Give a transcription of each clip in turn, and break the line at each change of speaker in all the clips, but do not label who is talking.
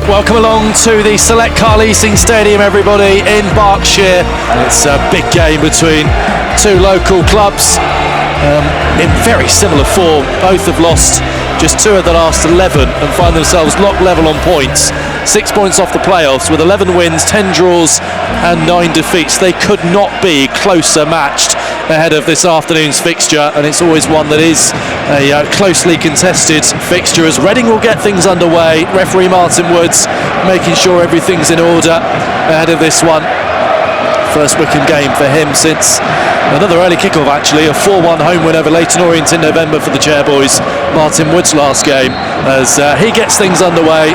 Welcome along to the Select Car Leasing Stadium, everybody, in Berkshire. It's a big game between two local clubs in very similar form. Both have lost just 2 of the last 11 and find themselves locked level on points. 6 points off the playoffs with 11 wins, 10 draws and 9 defeats. They could not be closer matched ahead of this afternoon's fixture, and it's always one that is a closely contested fixture as Reading will get things underway. Referee Martin Woods making sure everything's in order ahead of this one. First Wycombe game for him since another early kickoff, actually, a 4-1 home win over Leyton Orient in November for the Chairboys. Martin Woods' last game as he gets things underway.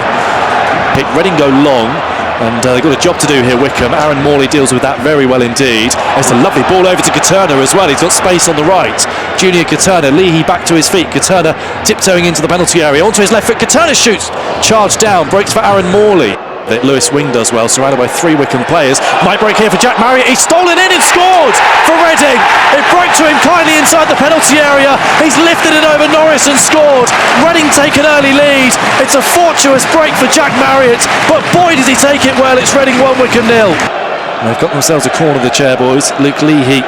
Reading go long, and they've got a job to do here, Wycombe. Aaron Morley deals with that very well indeed. There's a lovely ball over to Katerna as well. He's got space on the right. Junior Katerna, Leahy back to his feet. Katerna tiptoeing into the penalty area, onto his left foot. Katerna shoots, charged down, breaks for Aaron Morley. That Lewis Wing does well, surrounded by 3 Wycombe players. Might break here for Jack Marriott. He's stolen in and scored for Reading. It broke to him kindly inside the penalty area. He's lifted it over Norris and scored. Reading take an early lead. It's a fortuitous break for Jack Marriott, but boy does he take it well. It's Reading 1, Wycombe 0. They've got themselves a corner, the Chairboys. Luke Leahy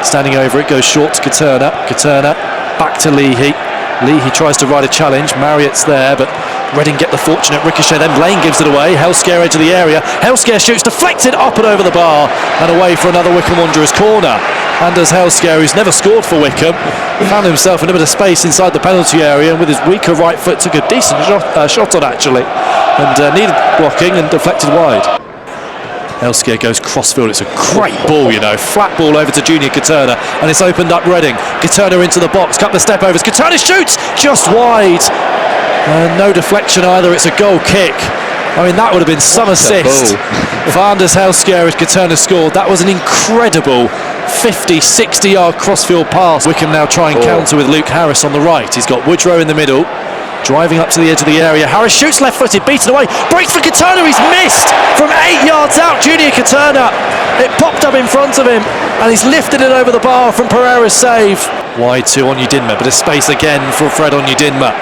standing over it, goes short to Katerna. Katerna back to Leahy. Leahy tries to ride a challenge. Marriott's there, but Reading get the fortunate ricochet, then Blaine gives it away. Hellscare edge of the area. Hellscare shoots, deflected up and over the bar, and away for another Wycombe Wanderers corner. Anders Hellscare, who's never scored for Wycombe, found himself in a bit of space inside the penalty area, and with his weaker right foot took a decent shot on, actually, and needed blocking and deflected wide. Hellscare goes crossfield. It's a great ball, you know, flat ball over to Junior Katerna, and it's opened up Reading. Katerna into the box, couple of step overs. Katerna shoots just wide. No deflection either, it's a goal kick. I mean, that would have been some assist for Anders Hellscare as Katerna scored. That was an incredible 50-60 yard crossfield pass. Wycombe now try and counter with Luke Harris on the right. He's got Woodrow in the middle, driving up to the edge of the area. Harris shoots left-footed, beaten away, breaks for Katerna. He's missed from 8 yards out. Junior Katerna, it popped up in front of him, and he's lifted it over the bar from Pereira's save. Wide to Onyedinma, but a space again for Fred Onyedinma,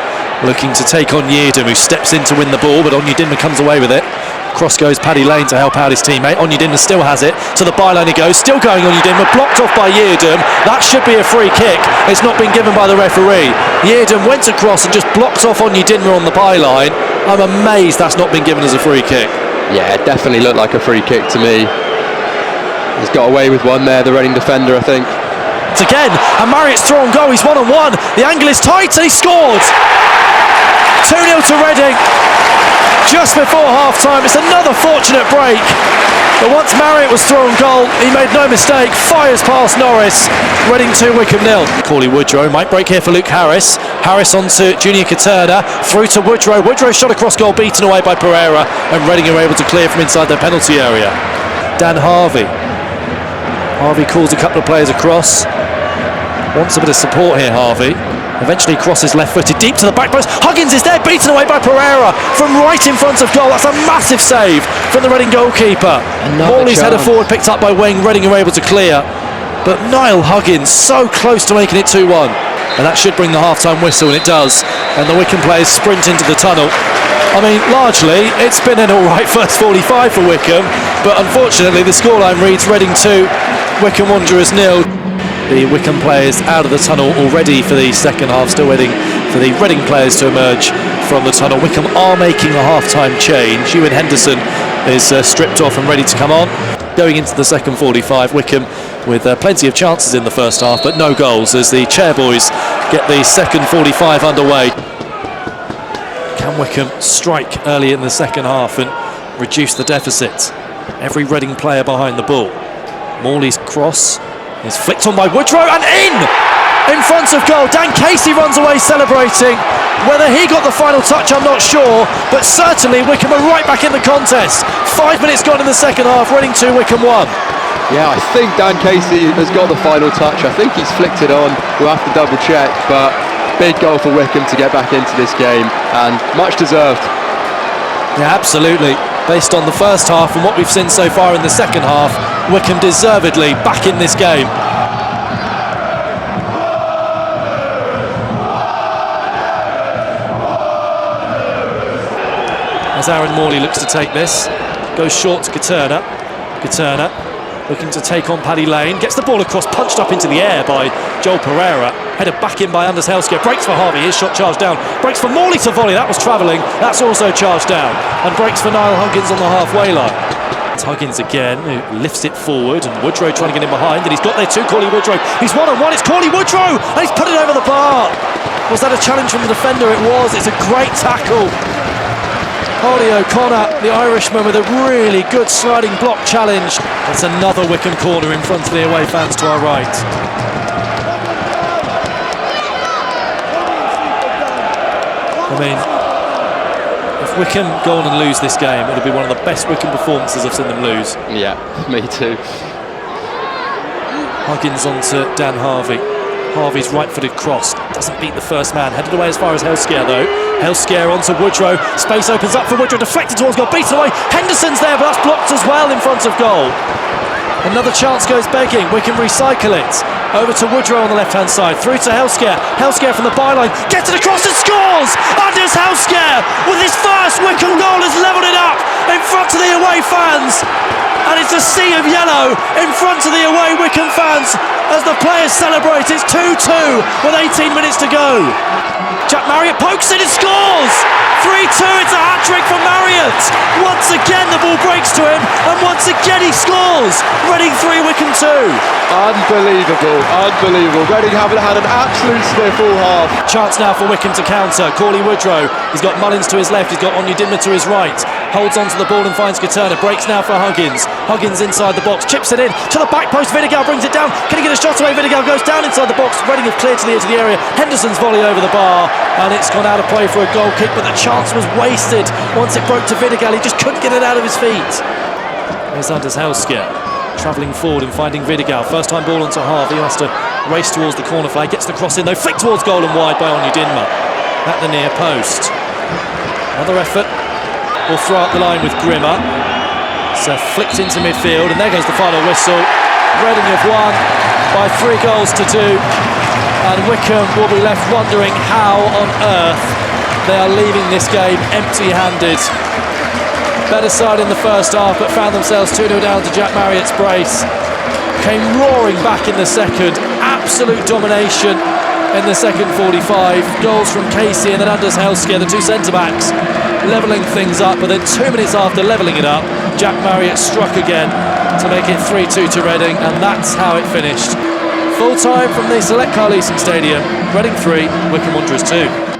looking to take on Yeardham, who steps in to win the ball, but Onyedinma comes away with it. Cross goes Paddy Lane to help out his teammate. Onyedinma still has it, to the byline he goes, still going Onyedinma, blocked off by Yeardham. That should be a free kick. It's not been given by the referee. Yeardham went across and just blocked off Onyedinma on the byline. I'm amazed that's not been given as a free kick. Yeah, it definitely looked like a free kick to me. He's got away with one there, the Reading defender, I think. It's again, and Marriott's thrown goal. He's 1-on-1. The angle is tight, and he scored. 2-0 to Reading just before half-time. It's another fortunate break, but once Marriott was thrown goal, he made no mistake, fires past Norris. Reading 2, Wycombe 0. Corley Woodrow might break here for Luke Harris. Harris onto Junior Katerna, through to Woodrow. Woodrow shot across goal, beaten away by Pereira, and Reading are able to clear from inside their penalty area. Dan Harvey calls a couple of players across. Wants a bit of support here, Harvey. Eventually crosses left-footed deep to the back post. Huggins is there, beaten away by Pereira from right in front of goal. That's a massive save from the Reading goalkeeper. Morley's header forward picked up by Wing. Reading are able to clear, but Niall Huggins so close to making it 2-1, and that should bring the half-time whistle, and it does. And the Wycombe players sprint into the tunnel. I mean, largely it's been an alright first 45 for Wycombe, but unfortunately the scoreline reads Reading 2, Wycombe Wanderers 0. The Wycombe players out of the tunnel already for the second half, still waiting for the Reading players to emerge from the tunnel. Wycombe are making a half-time change. Ewan Henderson is stripped off and ready to come on. Going into the second 45, Wycombe with plenty of chances in the first half, but no goals as the Chairboys get the second 45 underway. Can Wycombe strike early in the second half and reduce the deficit? Every Reading player behind the ball. Morley's cross is flicked on by Woodrow and in front of goal. Dan Casey runs away celebrating. Whether he got the final touch, I'm not sure, but certainly Wycombe are right back in the contest. 5 minutes gone in the second half. Reading 2, Wycombe 1.
Yeah, I think Dan Casey has got the final touch. I think he's flicked it on. We'll have to double check, but big goal for Wycombe to get back into this game, and much deserved.
Yeah, absolutely. Based on the first half and what we've seen so far in the second half, Wycombe deservedly back in this game. as Aaron Morley looks to take this. Goes short to Katerna. Katerna looking to take on Paddy Lane. Gets the ball across, punched up into the air by Joel Pereira. Headed back in by Anders Helsker. Breaks for Harvey. His shot charged down. Breaks for Morley to volley. That was travelling. That's also charged down. And breaks for Niall Huggins on the halfway line. It's Huggins again, who lifts it forward, and Woodrow trying to get in behind, and he's got there too, Cauley Woodrow. He's one-on-one, it's Cauley Woodrow, and he's put it over the bar. Was that a challenge from the defender? It was. It's a great tackle. Holly O'Connor, the Irishman, with a really good sliding block challenge. That's another Wycombe corner in front of the away fans to our right. I mean, if Wycombe go on and lose this game, it'll be one of the best Wycombe performances I've seen them lose.
Yeah, me too.
Huggins on to Dan Harvey. Harvey's right-footed cross doesn't beat the first man. Headed away as far as Helsker though. Helsker onto Woodrow. Space opens up for Woodrow. Deflected towards goal. Beaten away. Henderson's there, but that's blocked as well in front of goal. Another chance goes begging. Wycombe recycle it. Over to Woodrow on the left-hand side. Through to Helsker. Helsker from the byline. Gets it across and scores! Anders Helsker with his first Wycombe goal has levelled it up in front of the away fans. And it's a sea of yellow in front of the away Wycombe fans as the players celebrate. It's 2-2 with 18 minutes to go. Jack Marriott pokes it and scores! 3-2, it's a hat-trick for Marriott. Once again the ball breaks to him, and once again he scores. Reading 3, Wycombe 2.
Unbelievable, unbelievable. Reading haven't had an absolute sniff all half.
Chance now for Wycombe to counter. Cauley Woodrow, he's got Mullins to his left, he's got Onyedinma to his right. Holds onto the ball and finds Katerna. Breaks now for Huggins. Huggins inside the box, chips it in to the back post. Vidigal brings it down. Can he get a shot away? Vidigal goes down inside the box. Reading have cleared to the edge of the area. Henderson's volley over the bar, and it's gone out of play for a goal kick, but the chance was wasted once it broke to Vidigal. He just couldn't get it out of his feet. There's Anders Helsker travelling forward and finding Vidigal. First time ball onto Harvey. He has to race towards the corner flag. Gets the cross in though. Flick towards goal and wide by Onyedinma at the near post. Another effort. Will throw out the line with Grimmer. So flicked into midfield, and there goes the final whistle. Reading have won by 3 goals to 2, and Wycombe will be left wondering how on earth they are leaving this game empty-handed. Better side in the first half, but found themselves 2-0 down to Jack Marriott's brace. Came roaring back in the second. Absolute domination in the second 45. Goals from Casey and then Anders Helsker, the 2 centre-backs, levelling things up, but then 2 minutes after levelling it up, Jack Marriott struck again to make it 3-2 to Reading, and that's how it finished. Full time from the Select Car Leasing Stadium. Reading 3, Wycombe Wanderers 2.